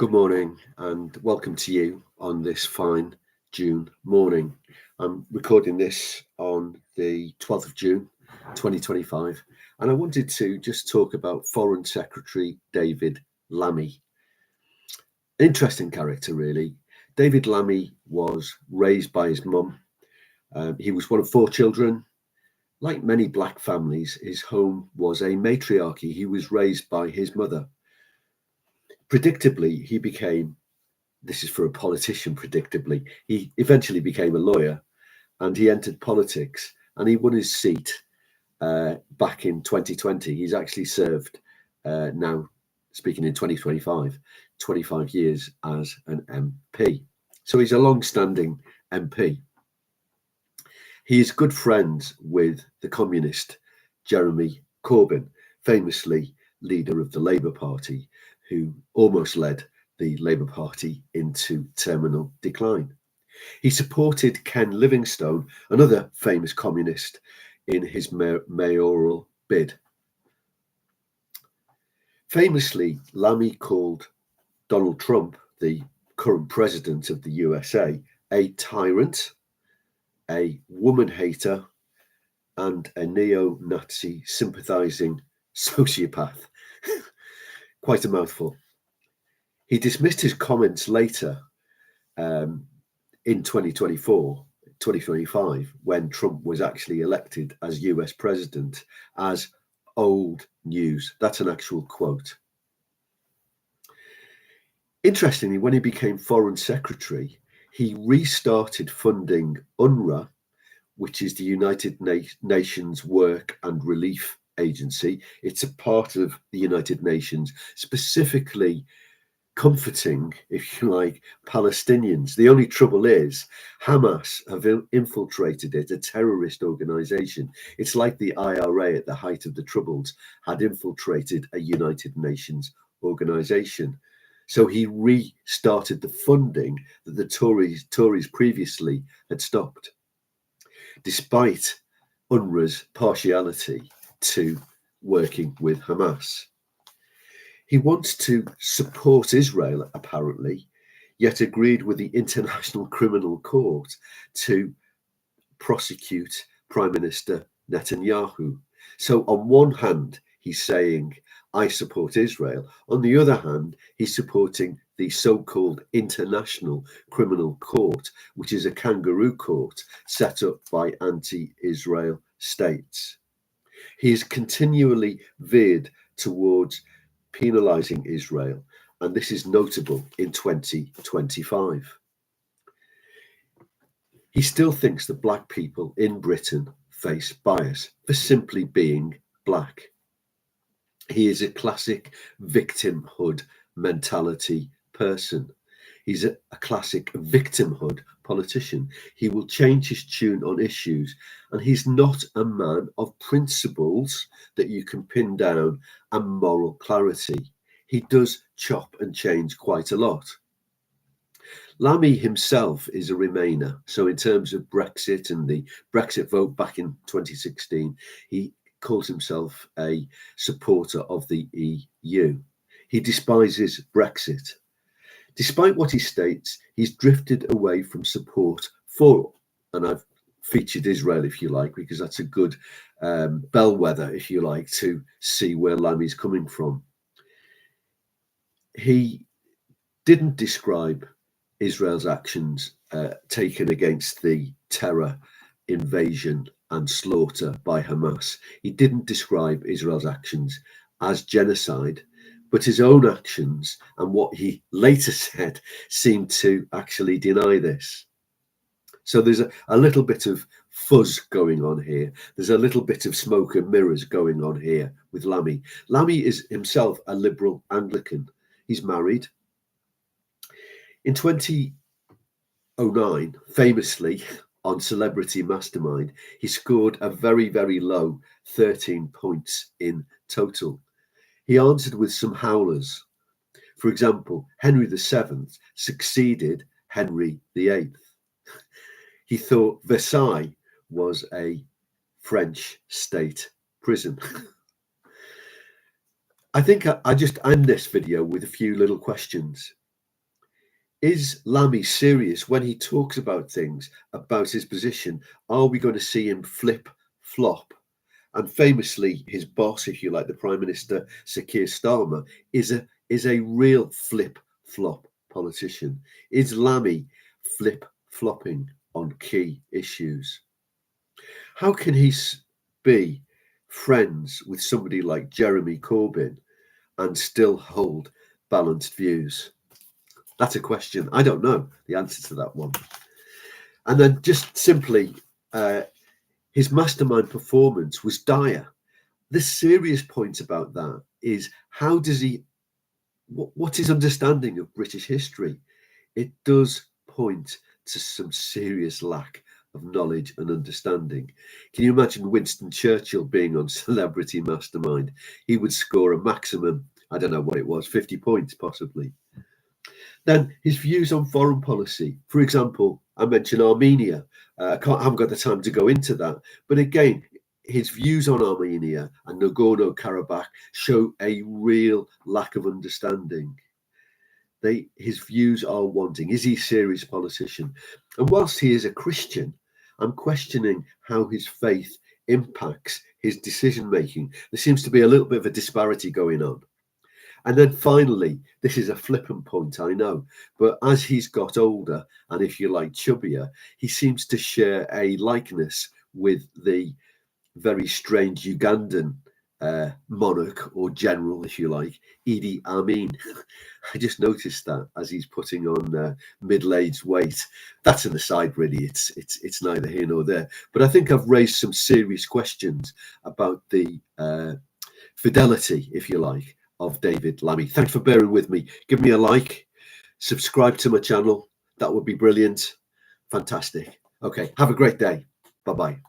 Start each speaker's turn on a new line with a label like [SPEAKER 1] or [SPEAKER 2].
[SPEAKER 1] Good morning and welcome to you on this fine June morning. I'm recording this on the 12th of June 2025 and I wanted to just talk about Foreign Secretary David Lammy. Interesting character really. David Lammy was raised by his mum. He was one of 4 children. Like many black families, his home was a matriarchy. He was raised by his mother. Predictably, he became, this is for a politician, predictably, he eventually became a lawyer and he entered politics and he won his seat back in 2020. He's actually served now, speaking in 2025, 25 years as an MP. So he's a long-standing MP. He is good friends with the communist Jeremy Corbyn, famously leader of the Labour Party, who almost led the Labour Party into terminal decline. He supported Ken Livingstone, another famous communist, in his mayoral bid. Famously, Lammy called Donald Trump, the current president of the USA, a tyrant, a woman hater, and a neo-Nazi sympathising sociopath. Quite a mouthful. He dismissed his comments later in 2025, when Trump was actually elected as US president, as old news. That's an actual quote. Interestingly, when he became Foreign Secretary, he restarted funding UNRWA, which is the United Nations Work and Relief Agency. It's a part of the United Nations, specifically comforting, if you like, Palestinians. The only trouble is Hamas have infiltrated it, a terrorist organization. It's like the IRA at the height of the Troubles had infiltrated a United Nations organization. So he restarted the funding that the Tories previously had stopped, despite UNRWA's partiality to working with Hamas. He wants to support Israel, apparently, yet agreed with the International Criminal Court to prosecute Prime Minister Netanyahu. So on one hand, he's saying, I support Israel. On the other hand, he's supporting the so-called International Criminal Court, which is a kangaroo court set up by anti-Israel states. He has continually veered towards penalising Israel, and this is notable in 2025. He still thinks that black people in Britain face bias for simply being black. He is a classic victimhood mentality person. He's a classic victimhood politician. He will change his tune on issues, and he's not a man of principles that you can pin down and moral clarity. He does chop and change quite a lot. Lammy himself is a Remainer. So in terms of Brexit and the Brexit vote back in 2016, he calls himself a supporter of the EU. He despises Brexit. Despite what he states, he's drifted away from support for, and I've featured Israel, if you like, because that's a good bellwether, if you like, to see where Lammy's coming from. He didn't describe Israel's actions taken against the terror invasion and slaughter by Hamas. He didn't describe Israel's actions as genocide, but his own actions and what he later said seemed to actually deny this. So there's a little bit of fuzz going on here. There's a little bit of smoke and mirrors going on here with Lammy. Lammy is himself a liberal Anglican. He's married. In 2009, famously on Celebrity Mastermind, he scored a very, very low 13 points in total. He answered with some howlers. For example, Henry VII succeeded Henry VIII. He thought Versailles was a French state prison. I think I just end this video with a few little questions. Is Lammy serious when he talks about things, about his position? Are we going to see him flip-flop? And famously, his boss, if you like, the Prime Minister, Sir Keir Starmer, is a real flip-flop politician. Is Lammy flip-flopping on key issues? How can he be friends with somebody like Jeremy Corbyn and still hold balanced views? That's a question. I don't know the answer to that one. And then just simply, his mastermind performance was dire. The serious point about that is, how does he, what's his understanding of British history? It does point to some serious lack of knowledge and understanding. Can you imagine Winston Churchill being on Celebrity Mastermind? He would score a maximum, I don't know what it was, 50 points possibly. Then his views on foreign policy. For example, I mentioned Armenia. I haven't got the time to go into that. But again, his views on Armenia and Nagorno-Karabakh show a real lack of understanding. His views are wanting. Is he a serious politician? And whilst he is a Christian, I'm questioning how his faith impacts his decision making. There seems to be a little bit of a disparity going on. And then finally, this is a flippant point, I know, but as he's got older and, if you like, chubbier, he seems to share a likeness with the very strange Ugandan monarch or general, if you like, Idi Amin. I just noticed that as he's putting on middle-aged weight. That's an aside, really. It's neither here nor there. But I think I've raised some serious questions about the fidelity, if you like, of David Lammy. Thanks for bearing with me. Give me a like, subscribe to my channel. That would be brilliant. Fantastic. Okay, have a great day. Bye-bye.